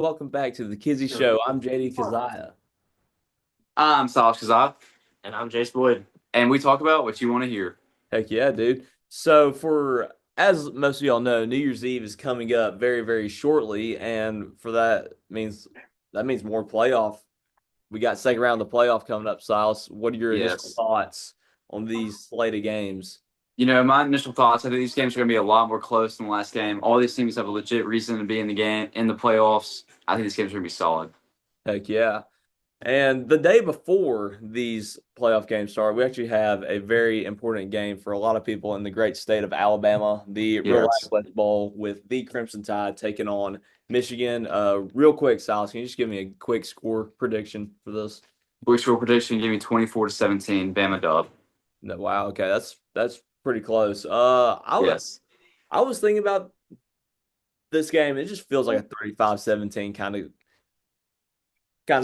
Welcome back to the Kizzy Show. I'm JD Kazaya. I'm Silas, And I'm Jace Boyd. and we talk about what you want to hear. Heck yeah, dude. So as most of y'all know, New Year's Eve is coming up very, very shortly, and for that means more playoff. We got second round of the playoff coming up, Silas. What are your initial Yes. thoughts on these slate of games? My initial thoughts, I think these games are going to be a lot more close than the last game. All these teams have a legit reason to be in the game, in the playoffs. I think this game's going to be solid. Heck yeah. And the day before these playoff games start, we actually have a very important game for a lot of people in the great state of Alabama, the Relax Yes. West Bowl with the Crimson Tide taking on Michigan. Real quick, Silas, can you just give me a quick score prediction for this? Quick score prediction, give me 24-17, Bama dub. No, wow, okay, that's pretty close. Yes. I was thinking about this game. It just feels like a 35-17 kind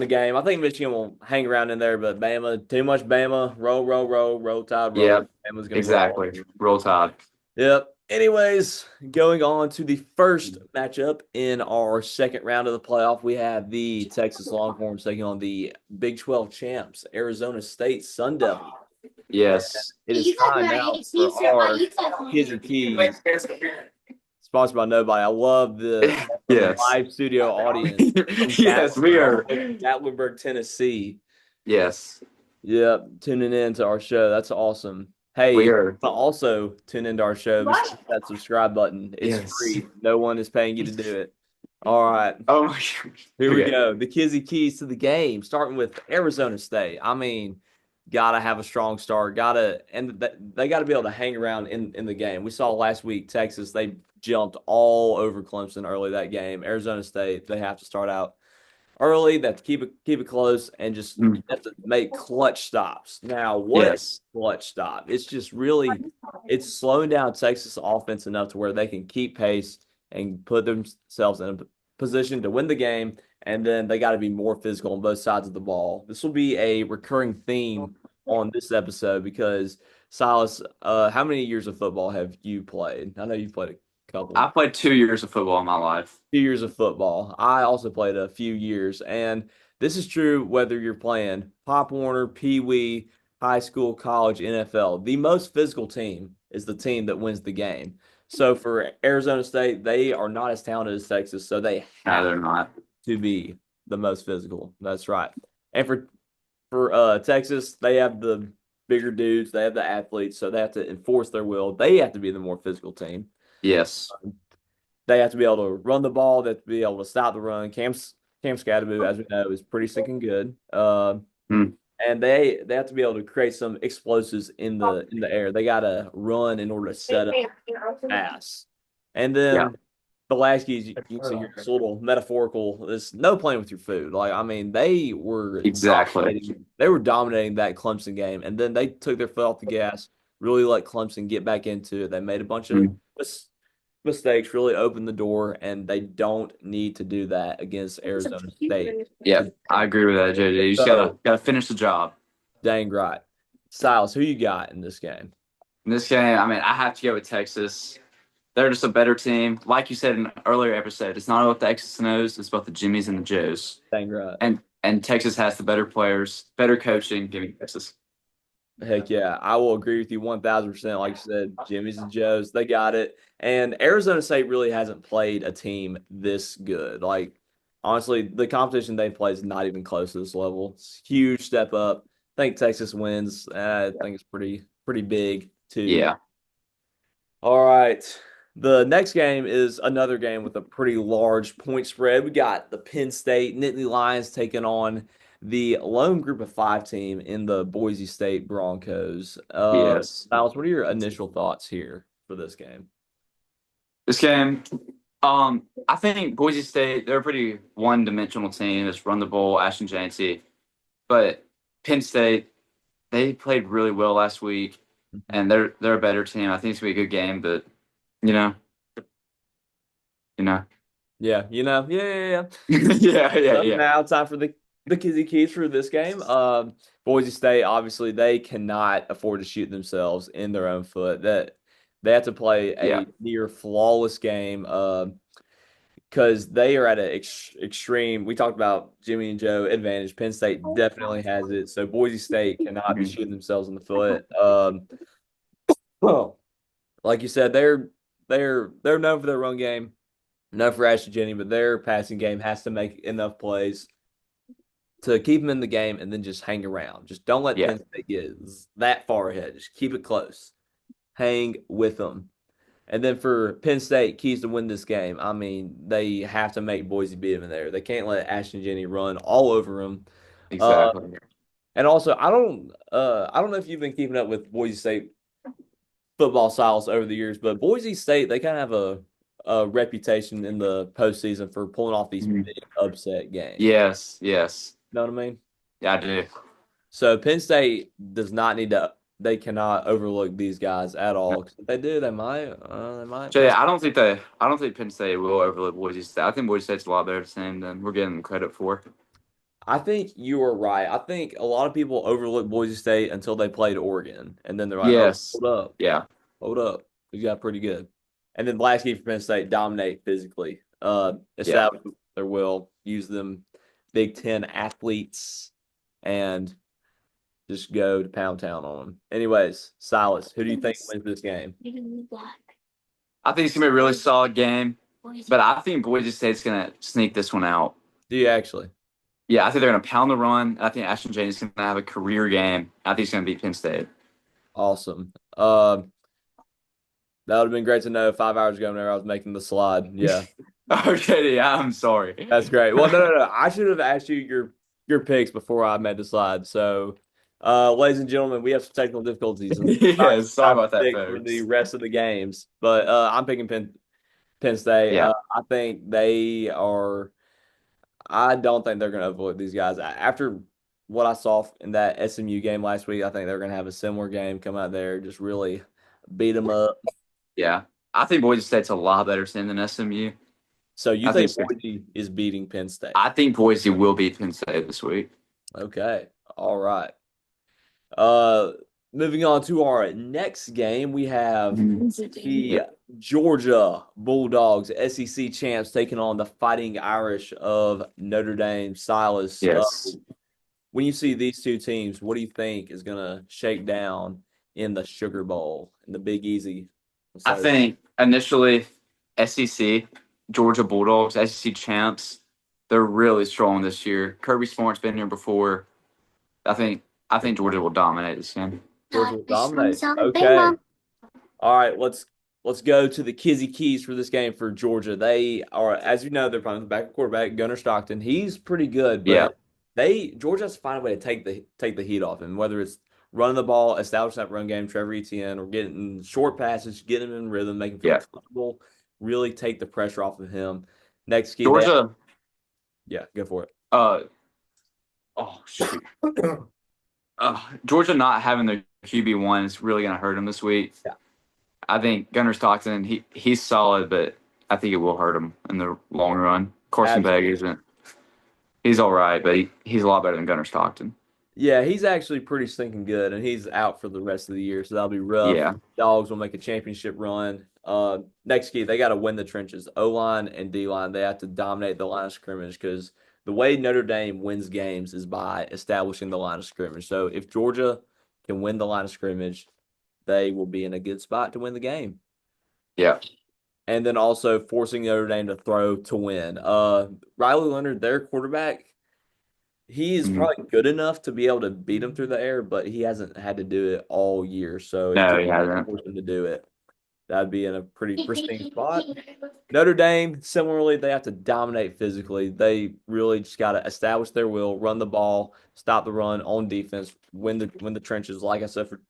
of game. I think Michigan will hang around in there, but Bama, too much Bama. Roll Tide, roll. Yeah, Bama's gonna go all. exactly. Roll Tide. Yep. Anyways, going on to the first matchup in our second round of the playoff, we have the Texas Longhorns taking on the Big 12 champs, Arizona State Sun Devils. Yes. It is time now for our Kizzy Keys, sponsored by nobody. I love the Yes. live studio audience in Yes, we are. Gatlinburg, Tennessee. Yes, Yep, tuning in to our show. That's awesome. we Hey, are. also tune into our show. Be sure to hit that subscribe button. It's Yes. free. No one is paying you to do it. All right, Oh my gosh. here we Okay. go. The Kizzy keys to the game, starting with Arizona State. I mean, gotta have a strong start. They gotta be able to hang around in the game. We saw last week Texas. They jumped all over Clemson early that game. Arizona State. They have to start out early. They have to keep it close and just Mm, have to make clutch stops. Now, what is yes. a clutch stop? It's just really it's slowing down Texas offense enough to where they can keep pace and put themselves in a position to win the game. And then they got to be more physical on both sides of the ball. This will be a recurring theme on this episode because Silas, how many years of football have you played? I know you've played a couple. I played 2 years of football in my life. Few years of football. I also played a few years, and this is true whether you're playing Pop Warner, Pee Wee, high school, college, NFL. The most physical team is the team that wins the game. So for Arizona State, they are not as talented as Texas, so they No, have they're not. to be the most physical. That's right. And for Texas, they have the bigger dudes, they have the athletes, so they have to enforce their will. They have to be the more physical team. Yes. They have to be able to run the ball. They have to be able to stop the run. Cam Scadaboo, as we know, is pretty stinking good. Mm, And they have to be able to create some explosives in the air. They got to run in order to set up pass. And yeah, then the last keys you can see here, it's a little metaphorical. There's no playing with your food. Like I mean, exactly. they were dominating that Clemson game, and then they took their foot off the gas. Really let Clemson get back into it. They made a bunch of Mm, mistakes, really opened the door, and they don't need to do that against Arizona State. yeah, I agree with that, JJ. You just gotta So, gotta finish the job. dang right. Silas, who you got in this game? In this game, I mean, I have to go with Texas. They're just a better team. Like you said in an earlier episode, it's not about the X's and O's, it's about the Jimmies and the Joes. Dang right. And Texas has the better players, better coaching. Give me Texas. Heck yeah. I will agree with you 1000%. Like you said, Jimmy's and Joe's, they got it. And Arizona State really hasn't played a team this good. Like, honestly, the competition they play is not even close to this level. It's a huge step up. I think Texas wins. I think it's pretty big too. Yeah. All right. The next game is another game with a pretty large point spread. We got the Penn State Nittany Lions taking on the lone group of five team in the Boise State Broncos. Yes. Miles, what are your initial thoughts here for this game? This game, I think Boise State, they're a pretty one-dimensional team. Just run the ball, Ashton Janty. But Penn State, they played really well last week, and they're a better team. I think it's gonna be a good game, but you know, you know, Yeah, yeah. yeah, yeah, So yeah. now time for the Kizzy Keys for this game. Boise State, obviously, they cannot afford to shoot themselves in their own foot. That they have to play Yeah. a near flawless game. because they are at an extreme. We talked about Jimmy and Joe advantage. Penn State definitely has it. So Boise State cannot be Mhm. shooting themselves in the foot. Well, like you said, they're known for their run game, known for Ashton Jennings, but their passing game has to make enough plays to keep them in the game and then just hang around. Just don't let Yeah, Penn State get that far ahead. Just keep it close. Hang with them. And then for Penn State, keys to win this game. I mean, they have to make Boise beat them in there. They can't let Ashton Jennings run all over them. Uh, exactly. and also, I don't know if you've been keeping up with Boise State football styles over the years, but Boise State they kind of have a reputation in the postseason for pulling off these Mhm. big upset games. Yes, yes. You know what I mean? Yeah, I do. So Penn State does not need to. They cannot overlook these guys at all. 'Cause if they do, they might. They might So mess. yeah, I don't think Penn State will overlook Boise State. I think Boise State's a lot better team than we're getting them credit for. I think you are right. I think a lot of people overlook Boise State until they played Oregon, and then they're like, "Oh, Yes. hold up, Yeah. hold up, we got pretty good." And then last game for Penn State, dominate physically, Yeah. establish their will, use them Big Ten athletes, and just go to Pound Town on them. Anyways, Silas, who do you think wins this game? I think it's gonna be a really solid game, but I think Boise State's gonna sneak this one out. Do you actually? Yeah, I think they're gonna pound the run. I think Ashton Jennings is gonna have a career game. I think he's gonna beat Penn State. Awesome. That would have been great to know 5 hours ago whenever I was making the slide. Yeah. Okay, yeah, I'm sorry. That's great. Well, no. I should have asked you your picks before I made the slide. So, ladies and gentlemen, we have some technical difficulties and Yeah, sorry time to about that, pick for the folks. rest of the games. But I'm picking Penn State. Yeah, I think they are. I don't think they're going to avoid these guys after what I saw in that SMU game last week. I think they're going to have a similar game come out there, just really beat them up. yeah. I think Boise State's a lot better team than SMU. So you I think think so. Boise is beating Penn State? I think Boise will beat Penn State this week. Okay. All right. Uh, moving on to our next game, we have the Yeah. Georgia Bulldogs, SEC champs, taking on the Fighting Irish of Notre Dame. Silas, Yes. when you see these two teams, what do you think is going to shake down in the Sugar Bowl in the Big Easy? I think initially SEC, Georgia Bulldogs, SEC champs, they're really strong this year. Kirby Smart's been here before. I think I think Georgia will dominate this game. Georgia will dominate. Okay. All right, let's go to the Kizzy Keys for this game for Georgia. They are, as you know, they're playing the backup quarterback, Gunnar Stockton. He's pretty good, Yeah, but Georgia has to find a way to take the heat off him, whether it's running the ball, establishing that run game, Trevor Etienne, or getting short passes, getting him in rhythm, making him feel yeah. comfortable, really take the pressure off of him. Next key, Georgia. yeah, go for it. Uh oh shoot. Georgia not having their QB1 is really going to hurt them this week. Yeah. I think Gunnar Stockton, he's solid, but I think it will hurt him in the long run. Carson Begg isn't. He's all right, but he's a lot better than Gunnar Stockton. Yeah, he's actually pretty stinking good, and he's out for the rest of the year, so that'll be rough. Yeah. Dogs will make a championship run. Next key, they got to win the trenches. O line and D line, they have to dominate the line of scrimmage because the way Notre Dame wins games is by establishing the line of scrimmage. So if Georgia can win the line of scrimmage, they will be in a good spot to win the game. Yeah. And then also forcing Notre Dame to throw to win. Riley Leonard, their quarterback, he is Mhm. probably good enough to be able to beat him through the air, but he hasn't had to do it all year. So if No, Georgia he hasn't. forced him to do it, that'd be in a pretty pristine spot. Notre Dame, similarly, they have to dominate physically. They really just got to establish their will, run the ball, stop the run on defense, win the trenches. Like I said, for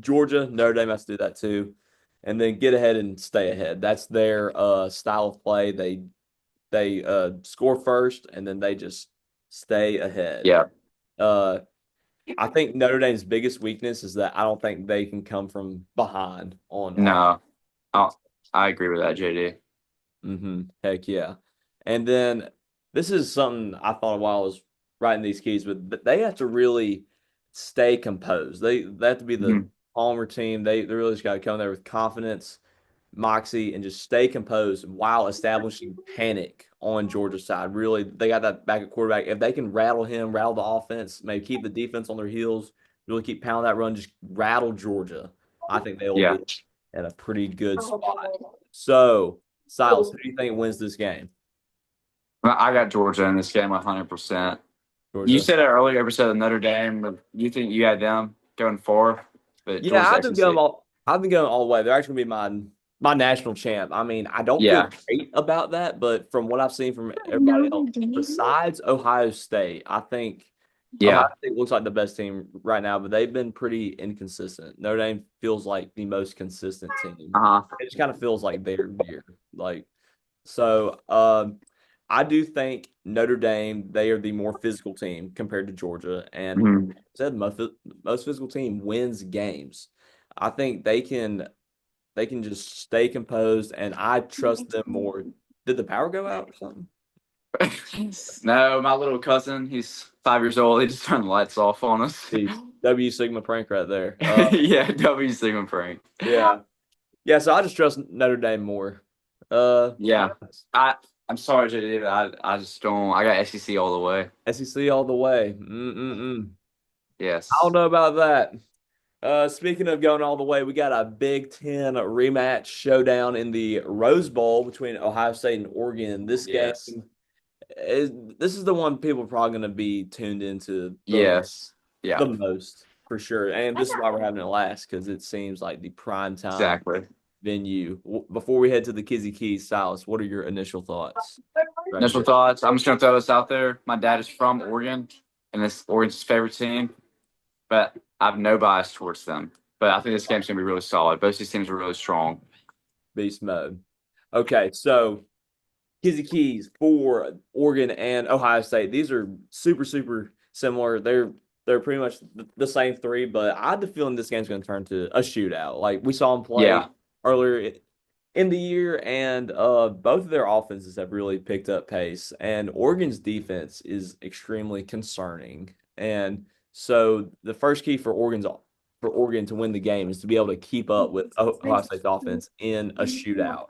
Georgia, Notre Dame has to do that too, and then get ahead and stay ahead. That's their style of play. They score first, and then they just stay ahead. Yeah. Uh, I think Notre Dame's biggest weakness is that I don't think they can come from behind on offense. No, I agree with that, JD. Heck yeah. And then this is something I thought while I was writing these keys, but they have to really stay composed. They have to be the Mhm. Palmer team. They really just got to come there with confidence. moxie and just stay composed while establishing panic on Georgia's side. Really, they got that back at quarterback. If they can rattle him, rattle the offense, maybe keep the defense on their heels, really keep pounding that run, just rattle Georgia, I think they'll Yeah. be in a pretty good spot. So, Silas, who do you think wins this game? I got Georgia in this game 100%. You Georgia. said it earlier, episode of Notre Dame, but you think you had them going forward, but Yeah, Georgia's I've been going SEC. all. I've been going all the way. They're actually gonna be my national champ. I mean, I don't feel Yeah. great about that, but from what I've seen from everybody else, besides Ohio State, I think Ohio Yeah. State looks like the best team right now, but they've been pretty inconsistent. Notre Dame feels like the most consistent team. Uh-huh. It just kind of feels like their year. Like so, I do think Notre Dame, they are the more physical team compared to Georgia. And Mhm. said most physical team wins games. I think they can just stay composed and I trust them more. Did the power go out or something? No, my little cousin, he's 5 years old. He just turned the lights off on us. Jeez, W Sigma prank right there. Yeah, W Sigma prank. Yeah. Yeah, so I just trust Notre Dame more. Yeah. Yes. I'm sorry, JD, but I just don't. I got SEC all the way. SEC all the way. Mm-mm-mm. I don't Yes. know about that. Speaking of going all the way, we got a Big Ten rematch showdown in the Rose Bowl between Ohio State and Oregon. This game Yes. this is the one people are probably going to be tuned into Yes. Yeah. the most for sure. And this is why we're having it last because it seems like the prime time Exactly. venue. Before we head to the Kizzy Keys, Silas, what are your initial thoughts? Initial thoughts. I'm just gonna throw this out there. My dad is from Oregon, and this Oregon's his favorite team, but I have no bias towards them. But I think this game's gonna be really solid. Both these teams are really strong. Beast mode. Okay, so Kizzy Keys for Oregon and Ohio State. These are super, super similar. They're pretty much the same three, but I had the feeling this game's going to turn to a shootout. Like we saw them play Yeah. earlier in the year, and both of their offenses have really picked up pace. And Oregon's defense is extremely concerning. And so the first key for Oregon to win the game is to be able to keep up with Ohio State's offense in a shootout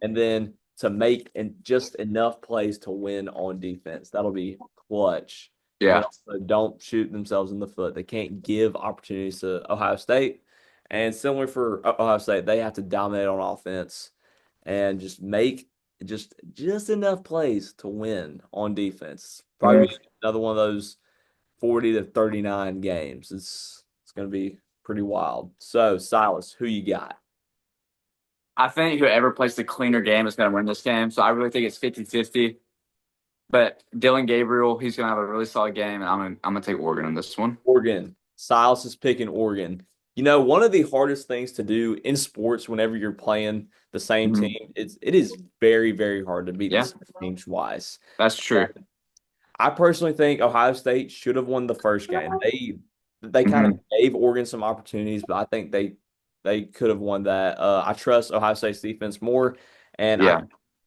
and then to make just enough plays to win on defense. That'll be clutch. And then Yeah. also don't shoot themselves in the foot. They can't give opportunities to Ohio State. And similar for Ohio State, they have to dominate on offense and just make just enough plays to win on defense. Probably Mhm. another one of those 40 to 39 games. It's going to be pretty wild. So, Silas, who you got? I think whoever plays the cleaner game is gonna win this game. So I really think it's 50-50. But Dylan Gabriel, he's gonna have a really solid game, and I'm gonna take Oregon on this one. Oregon. Silas is picking Oregon. You know, one of the hardest things to do in sports whenever you're playing the same Mhm. team, it is very, very hard to beat the Yeah, same team twice. that's true. I personally think Ohio State should have won the first game. They kind of Mhm. gave Oregon some opportunities, but I think they could have won that. I trust Ohio State's defense more, and I Yeah.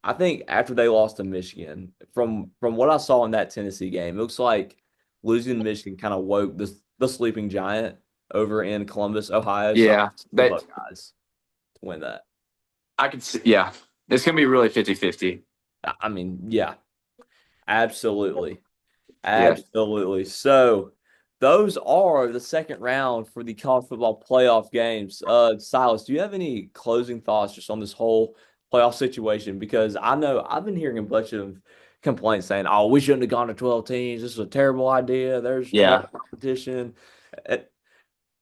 I think after they lost to Michigan, from what I saw in that Tennessee game, it looks like losing to Michigan kind of woke the sleeping giant over in Columbus, Ohio. So Yeah. the Buckeyes to win that. I could see. Yeah, it's gonna be really 50-50. I mean, yeah, absolutely. Yeah. Absolutely. So those are the second round for the college football playoff games. Silas, do you have any closing thoughts just on this whole playoff situation? Because I know I've been hearing a bunch of complaints saying, "Oh, we shouldn't have gone to 12 teams. This is a terrible idea. There's too much Yeah. competition and,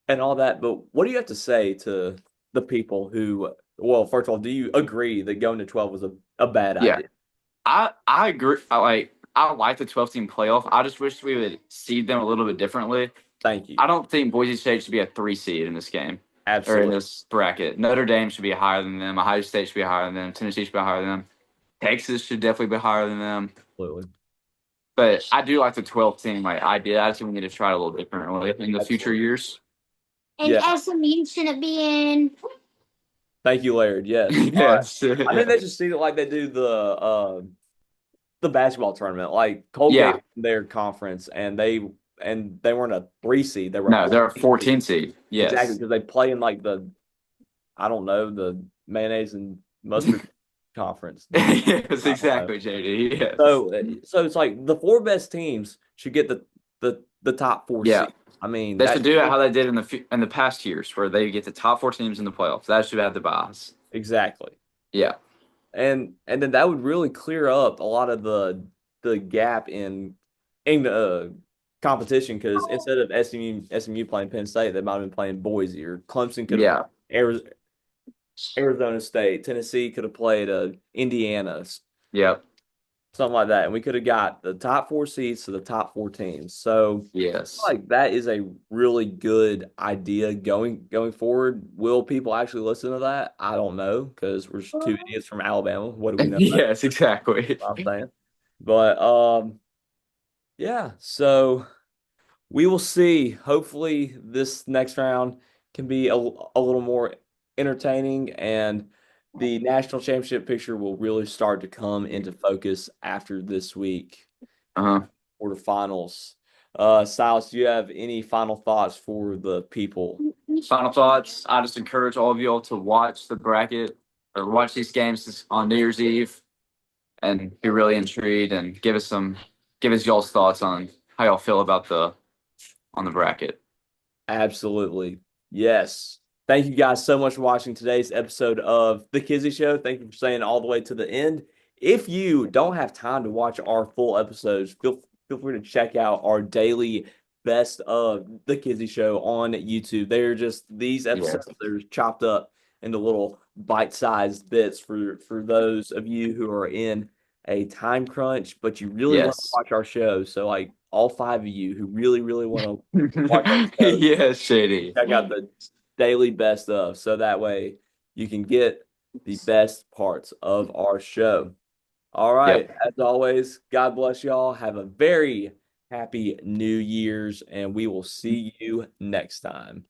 and all that." But what do you have to say to the people who, well, first of all, do you agree that going to 12 was a bad Yeah. idea? I agree. I like the 12-team playoff. I just wish we would seed them a little bit differently. Thank you. I don't think Boise State should be a 3 seed in this game or in Absolutely. this bracket. Notre Dame should be higher than them. Ohio State should be higher than them. Tennessee should be higher than them. Texas should definitely be higher than them. Absolutely. But I do like the 12-team idea. I think we need to try it a little differently in the future Absolutely. years. And Yeah. SMU shouldn't be in. Thank you, Laird. Yes. Yes. I think they just see it like they do the basketball tournament. Like Colgate Yeah. won their conference and they weren't a 3 seed. They were No, they're a 14 seed. 14 seed. Yes. Exactly, because they play in like the I don't know, the mayonnaise and mustard conference. Yes, I don't know. exactly, JD. Yes. So it's like the four best teams should get the top four Yeah. seeds. I mean, They that should do it how they did in the past years, where they get the top 4 teams in the playoffs. That should have the buys. exactly. Yeah. And then that would really clear up a lot of the gap in the competition because instead of SMU playing Penn State, they might have been playing Boise or Clemson could have Yeah. Arizona State, Tennessee could have played Indiana, Yeah. something like that, and we could have got the top four seeds to the top four teams. So Yes. like that is a really good idea going forward. Will people actually listen to that? I don't know because we're just two idiots from Alabama. What do we know? Yes, exactly. I'm saying. But yeah, so we will see. Hopefully this next round can be a little more entertaining and the national championship picture will really start to come into focus after this week, Uh-huh. quarterfinals. Silas, do you have any final thoughts for the people? Final thoughts. I just encourage all of y'all to watch the bracket or watch these games on New Year's Eve and be really intrigued and give us y'all's thoughts on how y'all feel about the bracket. Absolutely. Yes. Thank you guys so much for watching today's episode of The Kizzy Show. Thank you for staying all the way to the end. If you don't have time to watch our full episodes, feel free to check out our daily best of The Kizzy Show on YouTube. They're just these episodes, Yes. they're chopped up into little bite-sized bits for those of you who are in a time crunch, but you really want to Yes. watch our show. So like all five of you who really want to watch our show, Yes, Shady. check out the daily best of so that way you can get the best parts of our show. All right. Yep. As always, God bless y'all. Have a very happy New Year's, and we will see you next time.